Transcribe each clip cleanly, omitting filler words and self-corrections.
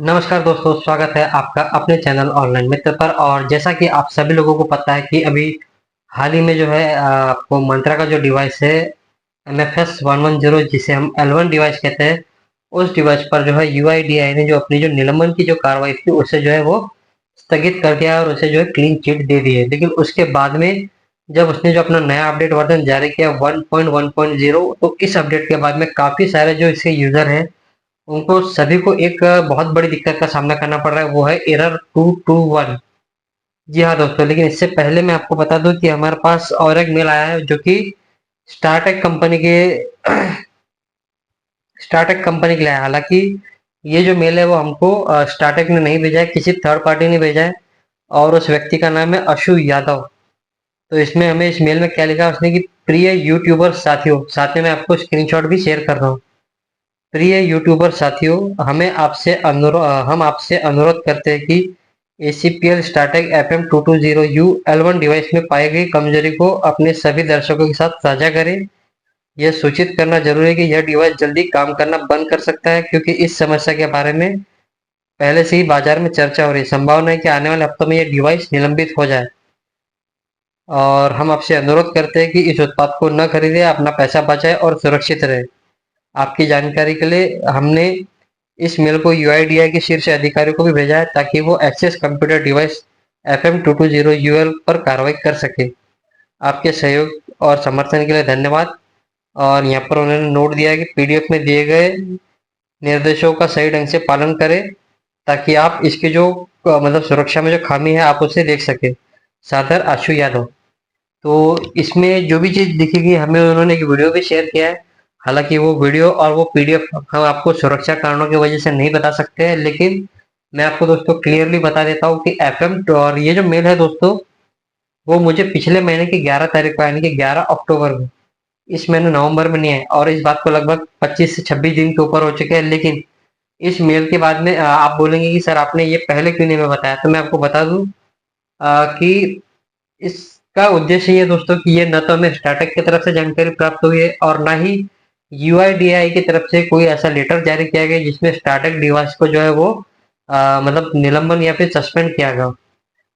नमस्कार दोस्तों, स्वागत है आपका अपने चैनल ऑनलाइन मित्र पर। और जैसा कि आप सभी लोगों को पता है कि अभी हाल ही में जो है आपको मंत्रा का जो डिवाइस है MFS 110, जिसे हम L1 डिवाइस कहते हैं, उस डिवाइस पर जो है UIDAI ने जो अपनी जो निलंबन की जो कार्रवाई थी उसे जो है वो स्थगित कर दिया और उसे जो है क्लीन चिट दे दी है। लेकिन उसके बाद में जब उसने जो अपना नया अपडेट वर्जन जारी किया 1.1.0, तो इस अपडेट के बाद में काफ़ी सारे जो इसके यूज़र हैं उनको सभी को एक बहुत बड़ी दिक्कत का सामना करना पड़ रहा है, वो है एरर 221। जी हाँ दोस्तों, लेकिन इससे पहले मैं आपको बता दूं कि हमारे पास और एक मेल आया है जो कि स्टारटेक कंपनी के स्टारटेक कंपनी के लिए है। हालांकि ये जो मेल है वो हमको स्टारटेक ने नहीं भेजा है, किसी थर्ड पार्टी ने भेजा है और उस व्यक्ति का नाम है अशु यादव। तो इसमें हमें इस मेल में क्या लिखा है उसने कि प्रिय यूट्यूबर साथियों, साथ में मैं आपको स्क्रीनशॉट भी शेयर कर रहा हूँ। प्रिय यूट्यूबर साथियों, हम आपसे अनुरोध करते हैं कि ACPL Startek FM220U L1 device में पाई गई कमजोरी को अपने सभी दर्शकों के साथ साझा करें। यह सूचित करना जरूरी है कि यह डिवाइस जल्दी काम करना बंद कर सकता है, क्योंकि इस समस्या के बारे में पहले से ही बाजार में चर्चा हो रही है। संभावना है कि आने वाले हफ्तों में यह डिवाइस निलंबित हो जाए और हम आपसे अनुरोध करते हैं कि इस उत्पाद को न खरीदें, अपना पैसा बचाएं और सुरक्षित रहें। आपकी जानकारी के लिए हमने इस मेल को UIDAI के शीर्ष अधिकारियों को भी भेजा है ताकि वो एक्सेस कंप्यूटर डिवाइस FM220UL पर कार्रवाई कर सके। आपके सहयोग और समर्थन के लिए धन्यवाद। और यहाँ पर उन्होंने नोट दिया है कि PDF में दिए गए निर्देशों का सही ढंग से पालन करें ताकि आप इसके जो मतलब सुरक्षा में जो खामी है आप उसे देख सके। सादर आशु यादव। तो इसमें जो भी चीज़ दिखेगी हमें उन्होंने एक वीडियो भी शेयर किया है। हालांकि वो वीडियो और वो PDF हम आपको सुरक्षा कारणों की वजह से नहीं बता सकते हैं, लेकिन मैं आपको दोस्तों क्लियरली बता देता हूँ कि FM और ये जो मेल है दोस्तों, वो मुझे पिछले महीने की 11 तारीख को यानी कि 11 अक्टूबर में, इस महीने नवंबर में नहीं है और इस बात को लगभग 25 से 26 दिन के ऊपर हो चुके हैं। लेकिन इस मेल के बाद में आप बोलेंगे कि सर आपने ये पहले क्यों नहीं हमें बताया, तो मैं आपको बता दूं कि इसका उद्देश्य ये दोस्तों कि ये न तो हमें स्टार्टअप की तरफ से जानकारी प्राप्त हुई है और ना ही UIDAI की तरफ से कोई ऐसा लेटर जारी किया गया जिसमें स्टार्टअप डिवाइस को जो है वो मतलब निलंबन या फिर सस्पेंड किया गया।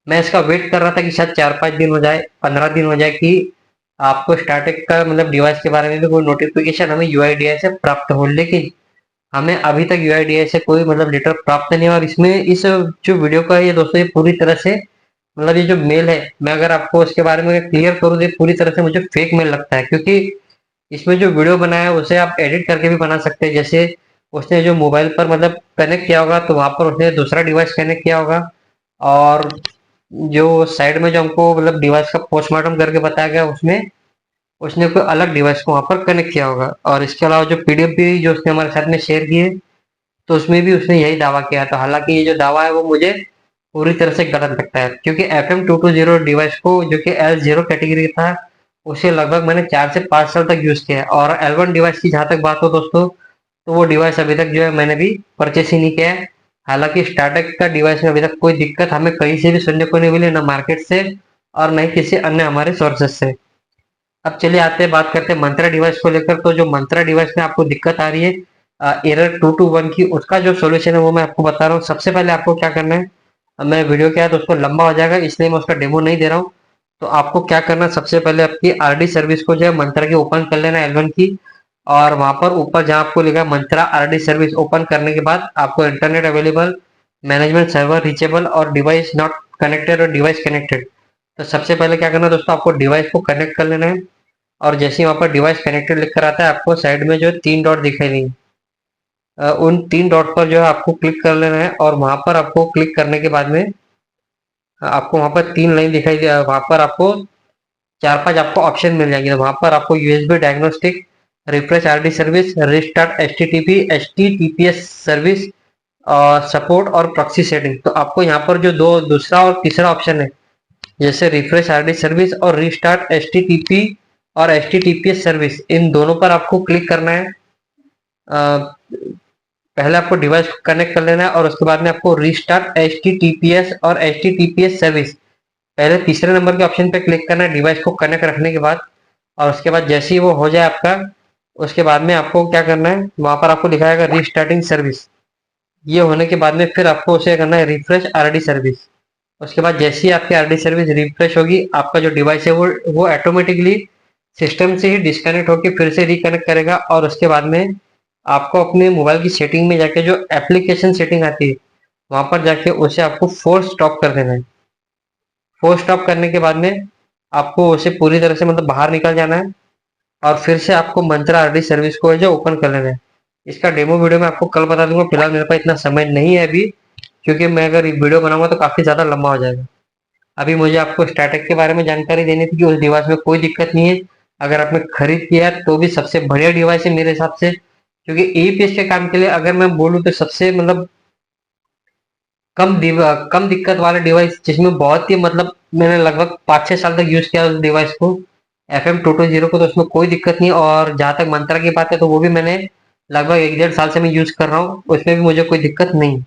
मैं इसका वेट कर रहा था कि शायद 4-5 दिन हो जाए, 15 दिन हो जाए कि आपको स्टार्टअप का मतलब डिवाइस के बारे में भी कोई नोटिफिकेशन हमें UIDAI से प्राप्त हो, लेकिन हमें अभी तक UIDAI से कोई मतलब लेटर प्राप्त नहीं है। और इसमें इस जो वीडियो का है ये दोस्तों, ये पूरी तरह से मतलब ये जो मेल है, मैं अगर आपको इसके बारे में क्लियर करूँ तो ये पूरी तरह से मुझे फेक मेल लगता है, क्योंकि इसमें जो वीडियो बनाया है उसे आप एडिट करके भी बना सकते हैं। जैसे उसने जो मोबाइल पर मतलब कनेक्ट किया होगा तो वहां पर उसने दूसरा डिवाइस कनेक्ट किया होगा, और जो साइड में जो हमको मतलब डिवाइस का पोस्टमार्टम करके बताया गया उसमें उसने कोई अलग डिवाइस को वहां पर कनेक्ट किया होगा। और इसके अलावा जो PDF भी जो उसने हमारे साथ में शेयर की है, तो उसमें भी उसने यही दावा किया था। हालांकि ये जो दावा है वो मुझे पूरी तरह से गलत लगता है, क्योंकि FM220 डिवाइस को जो कि L0 कैटेगरी था उसे लगभग मैंने 4 से 5 साल तक यूज किया है। और L1 डिवाइस की जहां तक बात हो दोस्तों, तो वो डिवाइस अभी तक जो है मैंने भी परचेस ही नहीं किया है। हालांकि स्टार्टअप का डिवाइस में अभी तक कोई दिक्कत हमें कहीं से भी सुनने को नहीं मिली, ना मार्केट से और न ही किसी अन्य हमारे सोर्सेस से। अब चलिए आते हैं, बात करते हैं मंत्रा डिवाइस को लेकर। तो जो मंत्रा डिवाइस में आपको दिक्कत आ रही है एरर 221 की, उसका जो सोल्यूशन है वो मैं आपको बता रहा हूँ। सबसे पहले आपको क्या करना है, अब मैं वीडियो क्या है तो उसको लंबा हो जाएगा इसलिए मैं उसका डेमो नहीं दे रहा हूँ। तो आपको क्या करना है, सबसे पहले आपकी RD सर्विस को जो है मंत्रा की ओपन कर लेना है, L1 की। और वहां पर ऊपर जहां आपको लिखा है मंत्रा RD सर्विस, ओपन करने के बाद आपको internet available, management server reachable और डिवाइस नॉट कनेक्टेड और डिवाइस कनेक्टेड। तो सबसे पहले क्या करना है दोस्तों, आपको डिवाइस को कनेक्ट कर लेना है। और जैसे ही वहां पर डिवाइस कनेक्टेड लिख कर आता है, आपको साइड में जो है 3 डॉट दिखाई देंगे। उन 3 डॉट पर जो है आपको क्लिक कर लेना है और वहां पर आपको क्लिक करने के बाद में आपको वहां पर 3 लाइन दिखाई दे, वहां पर आपको 4-5 आपको ऑप्शन मिल जाएंगे। तो वहां पर आपको USB diagnostic, refresh RD service, restart HTTPS service, support और प्रॉक्सी सेटिंग। तो आपको यहाँ पर जो दो दूसरा और तीसरा ऑप्शन है, जैसे रिफ्रेश RD सर्विस और रिस्टार्ट HTTP और HTTPS सर्विस, इन दोनों पर आपको क्लिक करना है। पहले आपको डिवाइस को कनेक्ट कर लेना है और उसके बाद में आपको रिस्टार्ट HTTPS और HTTPS सर्विस, पहले तीसरे नंबर के ऑप्शन पे क्लिक करना है डिवाइस को कनेक्ट रखने के बाद। और उसके बाद जैसे ही वो हो जाए आपका, उसके बाद में आपको क्या करना है, वहां पर आपको दिखाएगा रिस्टार्टिंग सर्विस। ये होने के बाद में फिर आपको उसे करना है रिफ्रेश आरडी सर्विस। उसके बाद जैसे ही आपकी आरडी सर्विस रिफ्रेश होगी, आपका जो डिवाइस है वो ऑटोमेटिकली सिस्टम से ही डिस्कनेक्ट होकर फिर से रिकनेक्ट करेगा। और उसके बाद में आपको अपने मोबाइल की सेटिंग में जाके जो एप्लीकेशन सेटिंग आती है, वहां पर जाके उसे आपको फोर्स स्टॉप कर देना है। फोर्स स्टॉप करने के बाद में आपको उसे पूरी तरह से मतलब बाहर निकल जाना है, और फिर से आपको मंत्रा आरडी सर्विस को है जो ओपन कर लेना है। इसका डेमो वीडियो मैं आपको कल बता दूंगा, फिलहाल मेरे पास इतना समय नहीं है अभी, क्योंकि मैं अगर वीडियो बनाऊंगा तो काफी ज्यादा लंबा हो जाएगा। अभी मुझे आपको स्टार्टअप के बारे में जानकारी देनी थी कि उस डिवाइस में कोई दिक्कत नहीं है। अगर आपने खरीद किया है तो भी सबसे बढ़िया डिवाइस है मेरे हिसाब से, क्योंकि ईपीएस के काम के लिए अगर मैं बोलूँ तो सबसे मतलब कम दिक्कत वाला डिवाइस, जिसमें बहुत ही मतलब मैंने लगभग 5-6 साल तक यूज किया उस डिवाइस को, FM220 को, तो उसमें कोई दिक्कत नहीं। और जहां तक मंत्रा की बात है तो वो भी मैंने लगभग 1-1.5 साल से मैं यूज कर रहा हूँ, उसमें भी मुझे कोई दिक्कत नहीं।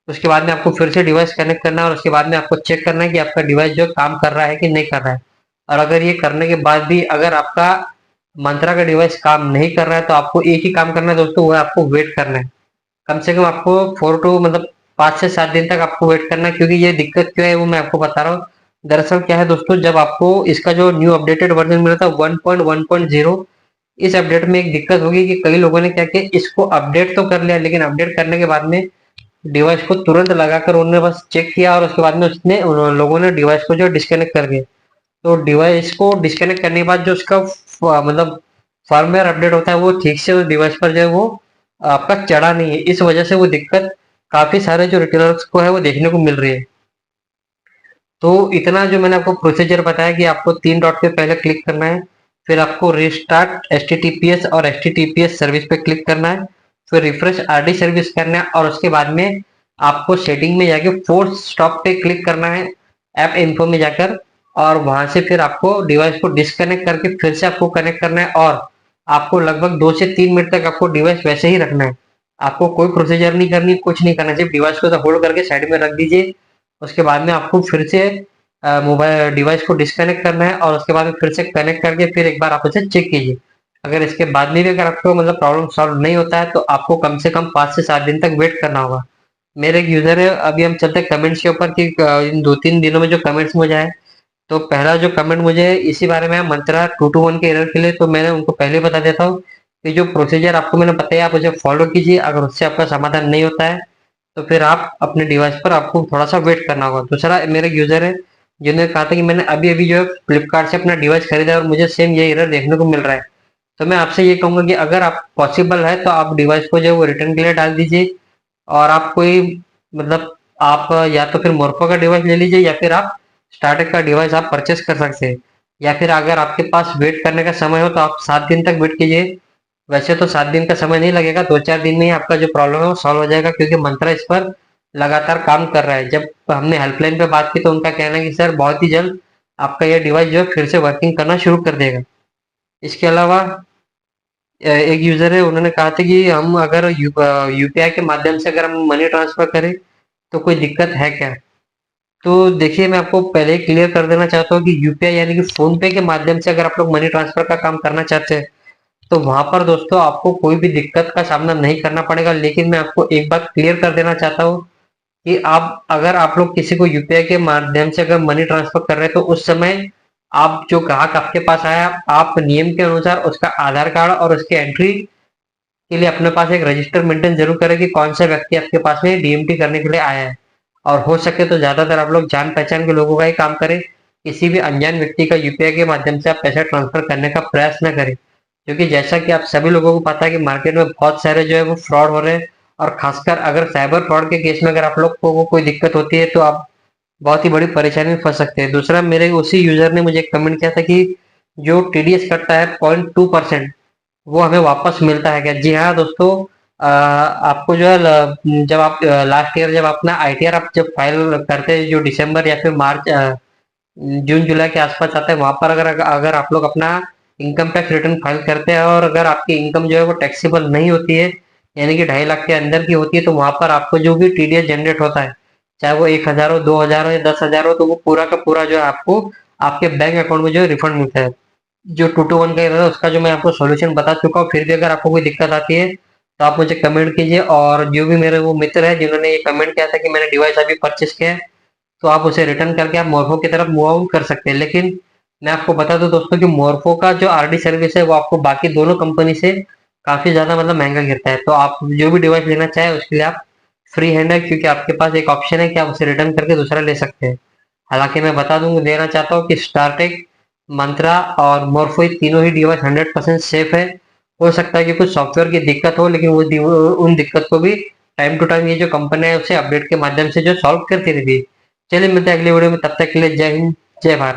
उसके बाद में आपको फिर से डिवाइस कनेक्ट करना है, और उसके बाद में आपको चेक करना है कि आपका डिवाइस जो काम कर रहा है कि नहीं कर रहा है। और अगर ये करने के बाद भी अगर आपका मंत्रा का डिवाइस काम नहीं कर रहा है, तो आपको एक ही काम करना है दोस्तों, वो है आपको वेट करना है। कम से कम आपको 5 से 7 दिन तक आपको वेट करना है, क्योंकि ये दिक्कत क्यों है वो मैं आपको बता रहा हूँ। दरअसल क्या है दोस्तों, जब आपको इसका जो न्यू अपडेटेड वर्जन मिला था 1.1.0, इस अपडेट में एक दिक्कत होगी कि कई लोगों ने क्या किया, इसको अपडेट तो कर लिया, लेकिन अपडेट करने के बाद में डिवाइस को तुरंत लगाकर उन्होंने बस चेक किया, और उसके बाद में उसने उन लोगों ने डिवाइस को जो डिस्कनेक्ट कर दिया। तो डिवाइस को डिस्कनेक्ट करने के बाद जो उसका मतलब फर्मवेयर अपडेट होता है, वो ठीक से उस डिवाइस पर जो है वो आपका चढ़ा नहीं है। इस वजह से वो दिक्कत काफी सारे जो रिटेलर्स को है वो देखने को मिल रही है। तो इतना जो मैंने आपको प्रोसीजर बताया कि आपको 3 डॉट पे पहले क्लिक करना है, फिर आपको रिस्टार्ट HTTPS और HTTPS सर्विस पे क्लिक करना है, फिर रिफ्रेश आरडी सर्विस करना है, और उसके बाद में आपको सेटिंग में जाके फोर्स स्टॉप पे क्लिक करना है ऐप इन्फो में जाकर। और वहां से फिर आपको डिवाइस को डिस्कनेक्ट करके फिर से आपको कनेक्ट करना है, और आपको लगभग 2 से 3 मिनट तक आपको डिवाइस वैसे ही रखना है। आपको कोई प्रोसीजर नहीं करनी, कुछ नहीं करना, सिर्फ डिवाइस को होल्ड करके साइड में रख दीजिए। उसके बाद में आपको फिर से मोबाइल डिवाइस को डिस्कनेक्ट करना है, और उसके बाद में फिर से कनेक्ट करके फिर एक बार आप उसे चेक कीजिए। अगर इसके बाद में भी अगर आपको मतलब प्रॉब्लम सॉल्व नहीं होता है, तो आपको कम से कम 5 से 7 दिन तक वेट करना होगा। मेरे एक यूजर है, अभी हम चलते हैं कमेंट्स के ऊपर कि इन 2-3 दिनों में जो कमेंट्स मुझे आए, तो पहला जो कमेंट मुझे इसी बारे में है मंत्रा 221 के एरर के लिए, तो मैंने उनको पहले बता देता हूँ कि जो प्रोसीजर आपको मैंने बताया आप उसे फॉलो कीजिए। अगर उससे आपका समाधान नहीं होता है, तो फिर आप अपने डिवाइस पर आपको थोड़ा सा वेट करना होगा। दूसरा मेरे यूजर है जिन्होंने कहा था कि मैंने अभी अभी जो है फ्लिपकार्ट से अपना डिवाइस खरीदा है और मुझे सेम ये एरर देखने को मिल रहा है। तो मैं आपसे ये कहूंगा कि अगर आप पॉसिबल है तो आप डिवाइस को जो है वो रिटर्न के लिए डाल दीजिए, और आप कोई मतलब आप या तो फिर मोरफो का डिवाइस ले लीजिए, या फिर आप स्टार्टअप का डिवाइस आप परचेस कर सकते हैं। या फिर अगर आपके पास वेट करने का समय हो तो आप 7 दिन तक वेट कीजिए। वैसे तो 7 दिन का समय नहीं लगेगा, 2-4 दिन में ही आपका जो प्रॉब्लम है वो सॉल्व हो जाएगा, क्योंकि मंत्रा इस पर लगातार काम कर रहा है। जब हमने हेल्पलाइन पे बात की तो उनका कहना है कि सर बहुत ही जल्द आपका यह डिवाइस जो है फिर से वर्किंग करना शुरू कर देगा। इसके अलावा एक यूजर है, उन्होंने कहा था कि हम अगर यूपीआई के माध्यम से अगर हम मनी ट्रांसफर करें तो कोई दिक्कत है क्या। तो देखिए, मैं आपको पहले ही क्लियर कर देना चाहता हूँ कि यूपीआई यानी कि फोन पे के माध्यम से अगर आप लोग मनी ट्रांसफर का काम करना चाहते हैं, तो वहां पर दोस्तों आपको कोई भी दिक्कत का सामना नहीं करना पड़ेगा। लेकिन मैं आपको एक बात क्लियर कर देना चाहता हूँ कि आप अगर आप लोग किसी को यूपीआई के माध्यम से अगर मनी ट्रांसफर कर रहे हैं, तो उस समय आप जो ग्राहक आपके पास आया, आप नियम के अनुसार उसका आधार कार्ड और उसकी एंट्री के लिए अपने पास एक रजिस्टर मेंटेन जरूर करें कि कौन सा व्यक्ति आपके पास में डीएमटी करने के लिए आया है। और हो सके तो ज्यादातर आप लोग जान पहचान के लोगों का ही काम करें। किसी भी अनजान व्यक्ति का यूपीआई के माध्यम से आप पैसा ट्रांसफर करने का प्रयास न करें, क्योंकि जैसा कि आप सभी लोगों को पता है कि मार्केट में बहुत सारे जो है वो फ्रॉड हो रहे हैं। और खासकर अगर साइबर फ्रॉड के केस में अगर आप लोग को कोई दिक्कत होती है, तो आप बहुत ही बड़ी परेशानी में फंस सकते हैं। दूसरा, मेरे उसी यूजर ने मुझे कमेंट किया था कि जो टीडीएस कटता है 0.2%, वो हमें वापस मिलता है क्या। जी हाँ दोस्तों, आपको जो है जब आप लास्ट ईयर जब अपना आईटीआर आप जब फाइल करते हैं, जो दिसंबर या फिर मार्च जून जुलाई के आसपास आता है, वहां पर अगर अगर आप लोग अपना इनकम टैक्स रिटर्न फाइल करते हैं और अगर आपकी इनकम जो है वो टैक्सेबल नहीं होती है, यानी कि 2.5 लाख के अंदर की होती है, तो वहां पर आपको जो भी टीडीएस जनरेट होता है, चाहे वो 1,000 हो, 2,000 हो या 10,000 हो, तो वो पूरा का पूरा जो है आपको आपके बैंक अकाउंट में जो है रिफंड मिलता है। जो 221 का एरर है उसका जो मैं आपको सॉल्यूशन बता चुका हूँ। फिर भी अगर आपको कोई दिक्कत आती है तो आप मुझे कमेंट कीजिए, और जो भी मेरे वो मित्र है जिन्होंने ये कमेंट किया था कि मैंने डिवाइस अभी परचेस किया है, तो आप उसे रिटर्न करके आप मोरफो की तरफ मूव ऑन कर सकते हैं। लेकिन मैं आपको बता दूं दोस्तों कि मोरफो का जो आरडी सर्विस है वो आपको बाकी दोनों कंपनी से काफी ज्यादा मतलब महंगा गिरता है। तो आप जो भी डिवाइस लेना चाहे उसके लिए आप फ्री हैंड है, क्योंकि आपके पास एक ऑप्शन है कि आप उसे रिटर्न करके दूसरा ले सकते हैं। हालांकि मैं बता दूंगा देना चाहता हूँ कि स्टारटेक, मंत्रा और मोरफो ये तीनों ही डिवाइस 100% सेफ है। हो सकता है कि कुछ सॉफ्टवेयर की दिक्कत हो, लेकिन उन दिक्कत को भी टाइम टू टाइम ये जो कंपनी है उसे अपडेट के माध्यम से जो सॉल्व करती रहती है। चलिए मिलते हैं अगली वीडियो में, तब तक के लिए जय हिंद, जय भारत।